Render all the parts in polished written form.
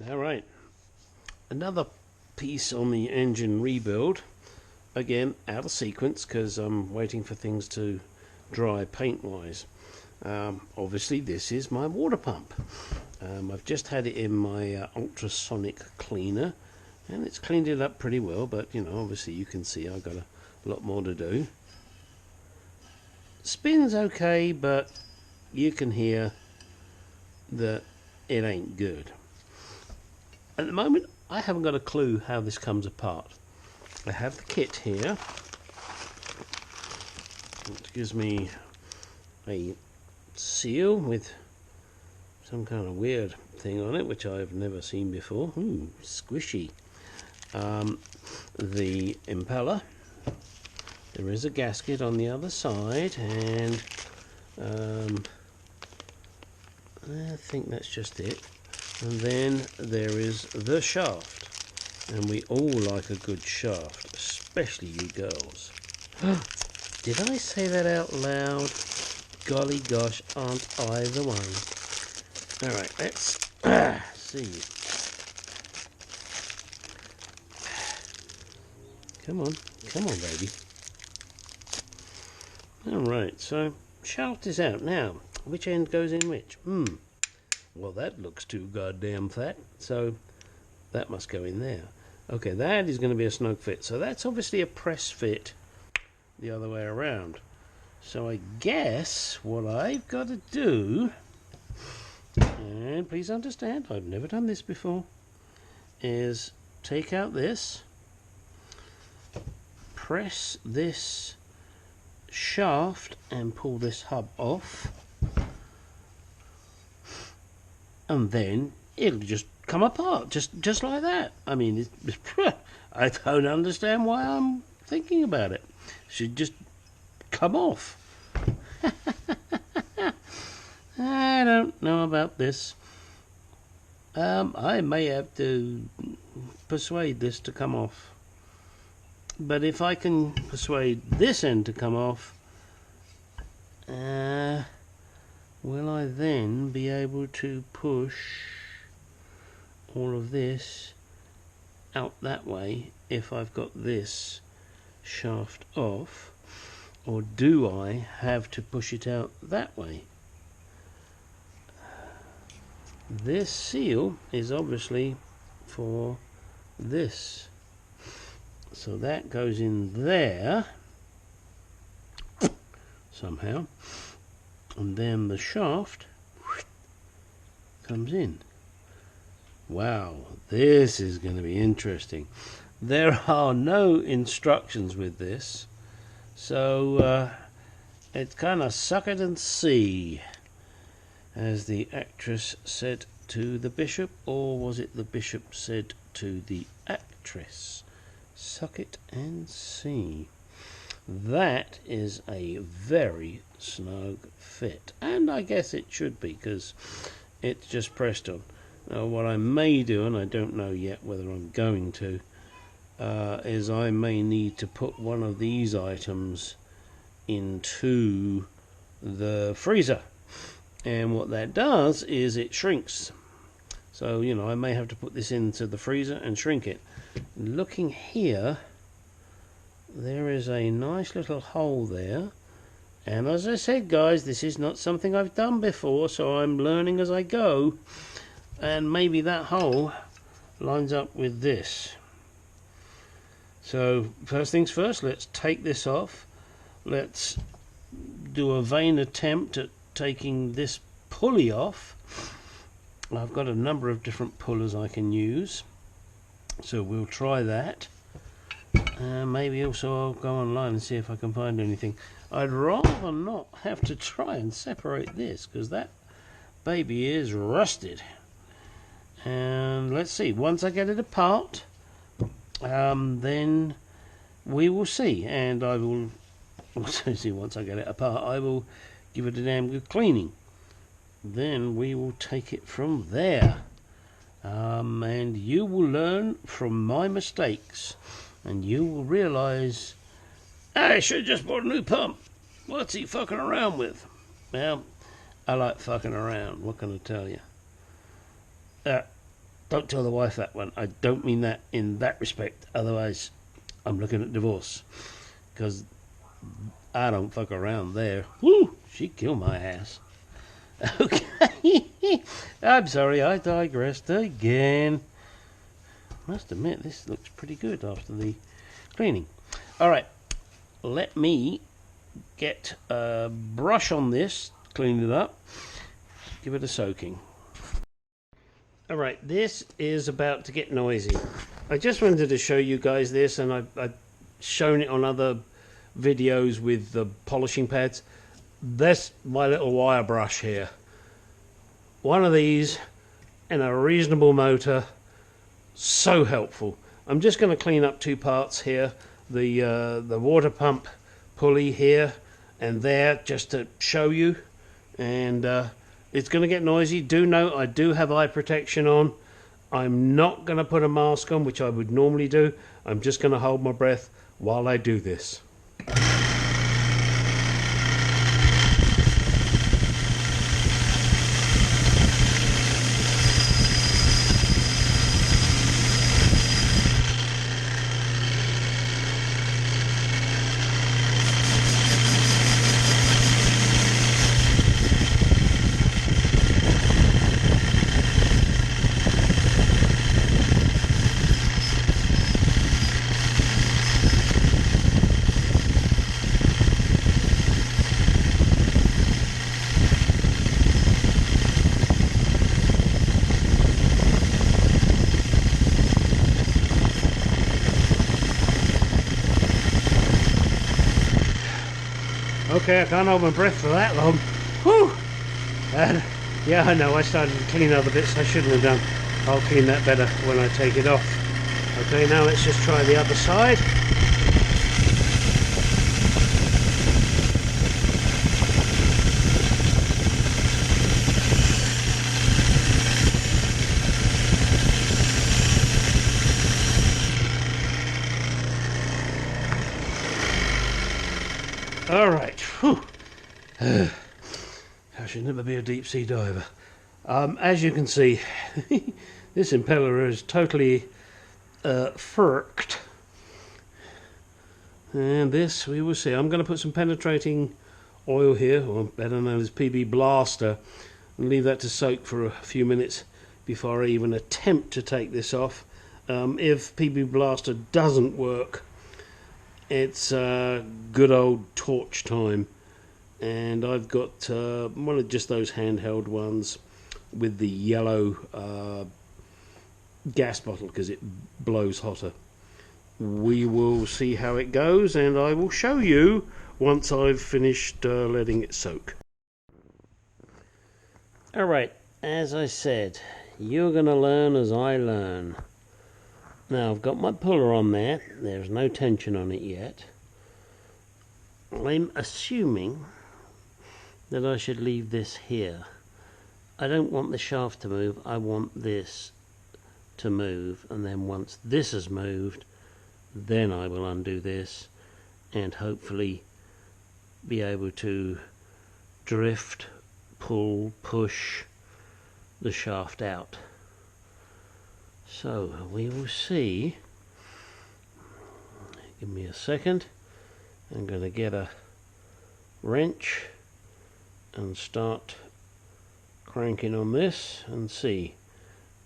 Alright, another piece on the engine rebuild. Again, out of sequence because I'm waiting for things to dry paint wise. Obviously this is my water pump. I've just had it in my ultrasonic cleaner and it's cleaned it up pretty well, but you know, obviously you can see I've got a lot more to do. Spins okay, but you can hear that it ain't good. At the moment, I haven't got a clue how this comes apart. I have the kit here. It gives me a seal with some kind of weird thing on it, which I've never seen before. Ooh, squishy. The impeller. There is a gasket on the other side, and I think that's just it. And then there is the shaft, and we all like a good shaft, especially you girls. Did I say that out loud? Golly gosh, aren't I the one? Alright, let's see. Come on baby. Alright, so shaft is out. Now, which end goes in which? Well, that looks too goddamn fat, so that must go in there. Okay, that is going to be a snug fit. So that's obviously a press fit the other way around. So I guess what I've got to do, and please understand, I've never done this before, is take out this, press this shaft and pull this hub off, and then it'll just come apart, just like that. I mean, I don't understand why I'm thinking about it. It should just come off. I don't know about this. I may have to persuade this to come off. But if I can persuade this end to come off, will I then be able to push all of this out that way if I've got this shaft off, or do I have to push it out that way? This seal is obviously for this, so that goes in there somehow, and then the shaft comes in. Wow, this is going to be interesting. There are no instructions with this, so it's kind of suck it and see, as the actress said to the bishop, or was it the bishop said to the actress? Suck it and see. That is a very snug fit, and I guess it should be because it's just pressed on. Now what I may do, and I don't know yet whether I'm going to, is I may need to put one of these items into the freezer, and what that does is it shrinks. So, you know, I may have to put this into the freezer and shrink it. Looking here, there is a nice little hole there, and as I said guys, this is not something I've done before, so I'm learning as I go, and maybe that hole lines up with this. So first things first, let's take this off. Let's do a vain attempt at taking this pulley off. I've got a number of different pullers I can use, so we'll try that. Maybe also I'll go online and see if I can find anything. I'd rather not have to try and separate this because that baby is rusted. And let's see, once I get it apart, then we will see, and I will also see, once I get it apart, I will give it a damn good cleaning. Then we will take it from there, and you will learn from my mistakes, and you will realize I should have just bought a new pump. What's he fucking around with? Well, I like fucking around, what can I tell you? Don't tell the wife that one. I don't mean that in that respect. Otherwise, I'm looking at divorce. Because I don't fuck around there. Woo! She'd kill my ass. Okay. I'm sorry, I digressed again. Must admit, this looks pretty good after the cleaning. Alright, let me get a brush on this, clean it up, give it a soaking. Alright, this is about to get noisy. I just wanted to show you guys this, and I've shown it on other videos with the polishing pads. That's my little wire brush here. One of these and a reasonable motor, so helpful. I'm just going to clean up two parts here. The water pump pulley here and there, just to show you. And it's going to get noisy. Do note I do have eye protection on. I'm not going to put a mask on, which I would normally do. I'm just going to hold my breath while I do this. Okay, I can't hold my breath for that long. Whew! And yeah, I know, I started to clean other bits I shouldn't have done. I'll clean that better when I take it off. Okay, now let's just try the other side. Alright, whew. I should never be a deep sea diver. As you can see, this impeller is totally furked. And this, we will see. I'm going to put some penetrating oil here, or better known as PB Blaster, and leave that to soak for a few minutes before I even attempt to take this off. If PB Blaster doesn't work, it's good old torch time, and I've got one of just those handheld ones with the yellow gas bottle because it blows hotter. We will see how it goes, and I will show you once I've finished letting it soak. Alright, as I said, you're going to learn as I learn. Now I've got my puller on there, there's no tension on it yet. I'm assuming that I should leave this here. I don't want the shaft to move, I want this to move, and then once this has moved, then I will undo this and hopefully be able to drift, pull, push the shaft out. So we will see. Give me a second. I'm going to get a wrench and start cranking on this and see.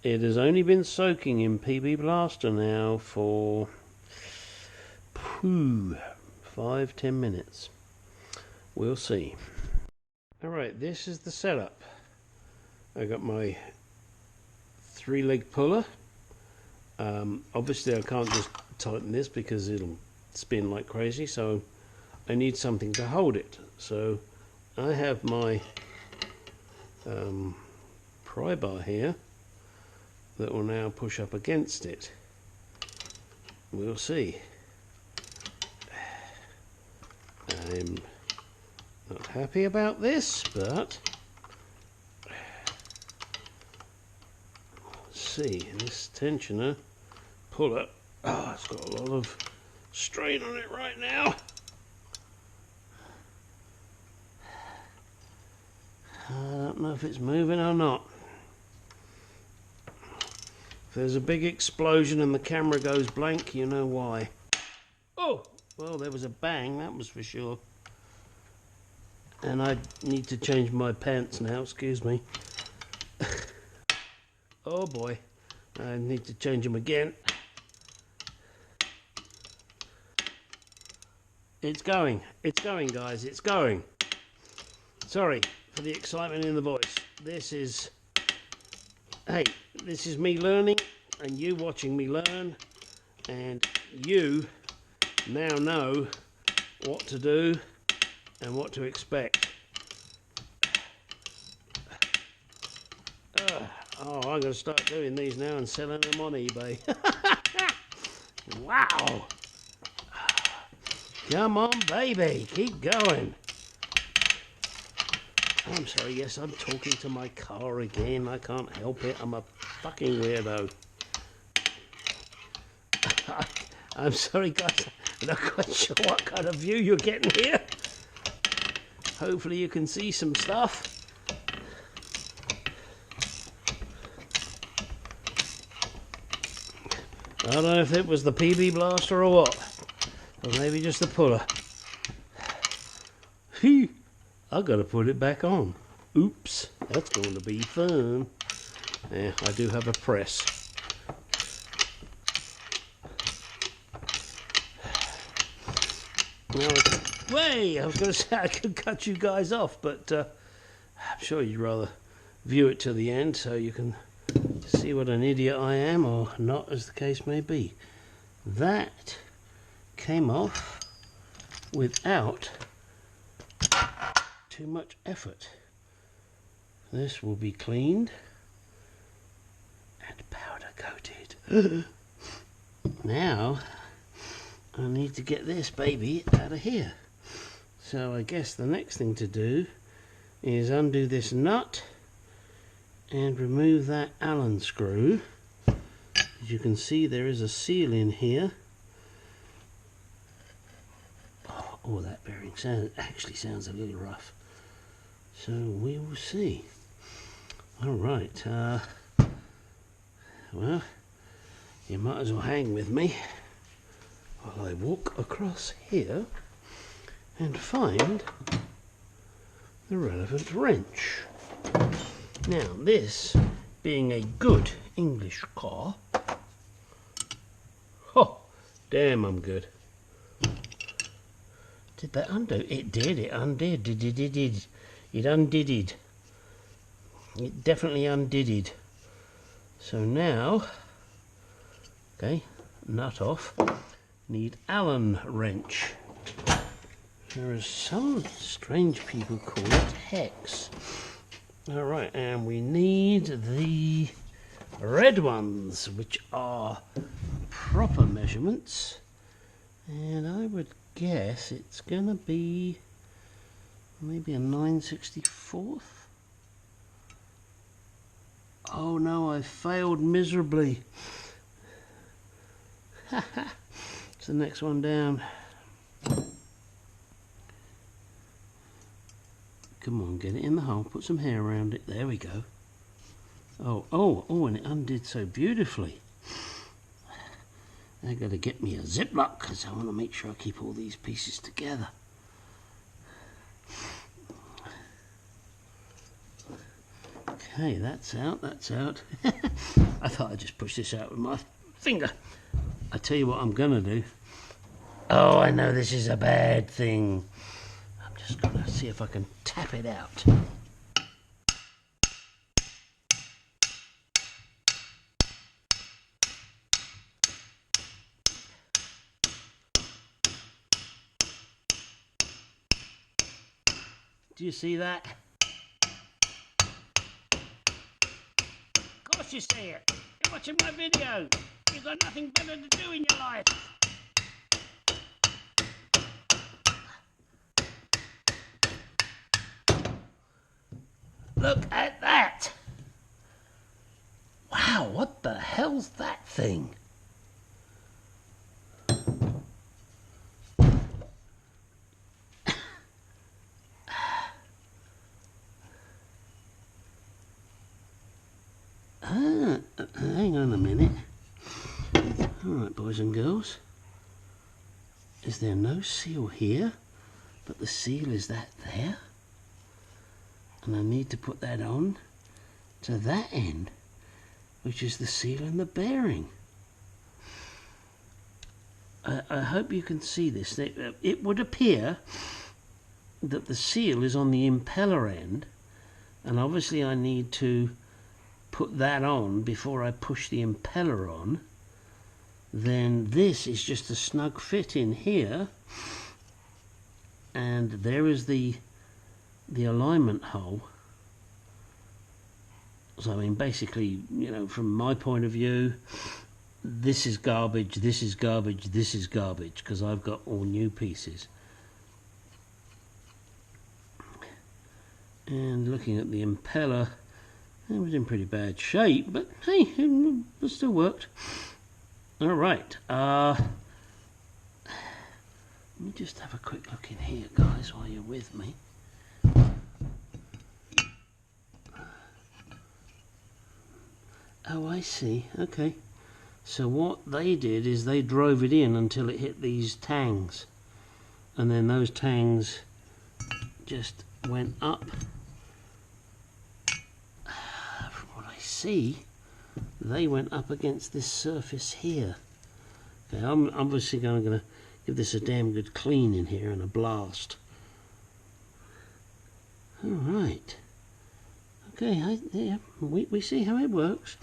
It has only been soaking in PB Blaster now for 5-10 minutes. We'll see. Alright, this is the setup. I got my 3-leg puller. Obviously I can't just tighten this because it'll spin like crazy, so I need something to hold it. So I have my pry bar here that will now push up against it. We'll see. I'm not happy about this, but let's see. This tensioner puller, it's got a lot of strain on it right now. I don't know if it's moving or not. there's a big explosion and the camera goes blank, you know why. Oh, well, there was a bang, that was for sure. And I need to change my pants now, excuse me. Oh boy, I need to change them again. It's going guys, it's going. Sorry for the excitement in the voice. This is me learning and you watching me learn, and you now know what to do and what to expect. Oh, I'm going to start doing these now and selling them on eBay. Wow. Come on, baby. Keep going. I'm sorry, yes, I'm talking to my car again. I can't help it. I'm a fucking weirdo. I'm sorry, guys. I'm not quite sure what kind of view you're getting here. Hopefully you can see some stuff. I don't know if it was the PB blaster or what. Or maybe just the puller. I've got to put it back on. Oops, that's going to be fun. Yeah, I do have a press. Now, I was going to say I could cut you guys off, but I'm sure you'd rather view it to the end so you can see what an idiot I am, or not, as the case may be. That came off without too much effort. This will be cleaned and powder coated. Now I need to get this baby out of here. So I guess the next thing to do is undo this nut and remove that Allen screw. As you can see, there is a seal in here. Oh, that bearing actually sounds a little rough. So we will see. Alright, well, you might as well hang with me while I walk across here and find the relevant wrench. Now, this being a good English car, oh, damn, I'm good. Did that undo? It did, it undid, it undid. It definitely undid. So now, okay, nut off, need Allen wrench. There are some strange people call it hex. Alright, and we need the red ones, which are proper measurements. And I would guess it's going to be maybe a 9/64th. Oh no, I failed miserably. It's the next one down. Come on, get it in the hole, put some hair around it, there we go. Oh, and it undid so beautifully. I gotta get me a Ziploc because I want to make sure I keep all these pieces together. Okay, that's out. I thought I'd just push this out with my finger. I tell you what I'm gonna do. Oh, I know this is a bad thing. I'm just gonna see if I can tap it out. Do you see that? Of course you see it. You're watching my video. You've got nothing better to do in your life. Look at that. Wow, what the hell's that thing? Hang on a minute. boys and girls. Is there no seal here? But the seal is that there? And I need to put that on to that end, which is the seal and the bearing. I hope you can see this. It would appear that the seal is on the impeller end, and obviously I need to put that on before I push the impeller on. Then this is just a snug fit in here, and there is the alignment hole. So I mean, basically, you know, from my point of view, this is garbage, this is garbage, this is garbage, because I've got all new pieces. And looking at the impeller, it was in pretty bad shape, but hey, it still worked. All right, let me just have a quick look in here, guys, while you're with me. Oh, I see. Okay. So what they did is they drove it in until it hit these tangs, and then those tangs just went up. From what I see, they went up against this surface here. Okay, I'm obviously going to give this a damn good clean in here and a blast. All right. Okay, yeah, we see how it works.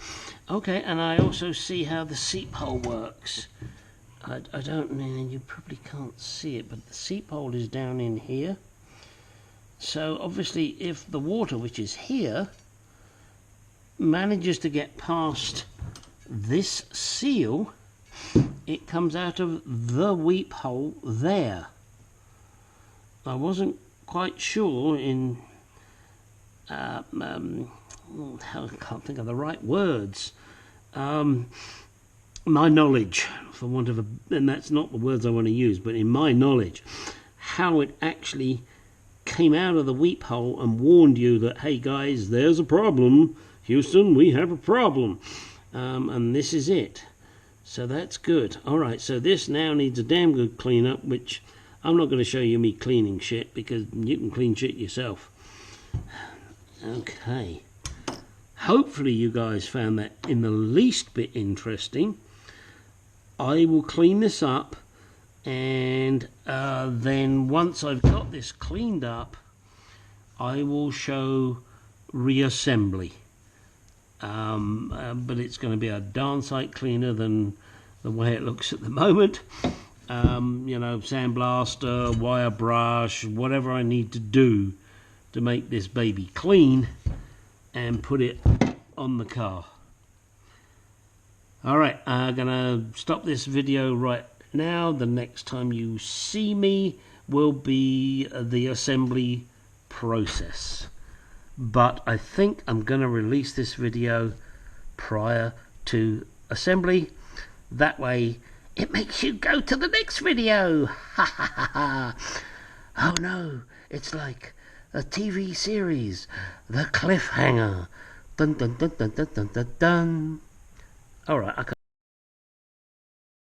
Okay, and I also see how the seep hole works. I don't mean, you probably can't see it, but the seep hole is down in here. So obviously if the water, which is here, manages to get past this seal, it comes out of the weep hole there. I wasn't quite sure in I can't think of the right words. My knowledge, for want of and that's not the words I want to use, but in my knowledge, how it actually came out of the weep hole and warned you that, hey guys, there's a problem. Houston, we have a problem. And this is it. So that's good. Alright, so this now needs a damn good cleanup, which I'm not going to show you me cleaning shit, because you can clean shit yourself. Okay, hopefully you guys found that in the least bit interesting. I will clean this up, and then once I've got this cleaned up, I will show reassembly. But it's going to be a darn sight cleaner than the way it looks at the moment. You know, sandblaster, wire brush, whatever I need to do to make this baby clean and put it on the car. Alright, I'm gonna stop this video right now. The next time you see me will be the assembly process, but I think I'm gonna release this video prior to assembly. That way it makes you go to the next video. Ha ha ha ha. Oh no, it's like a TV series, The Cliffhanger. Dun dun dun dun dun dun dun dun. All right,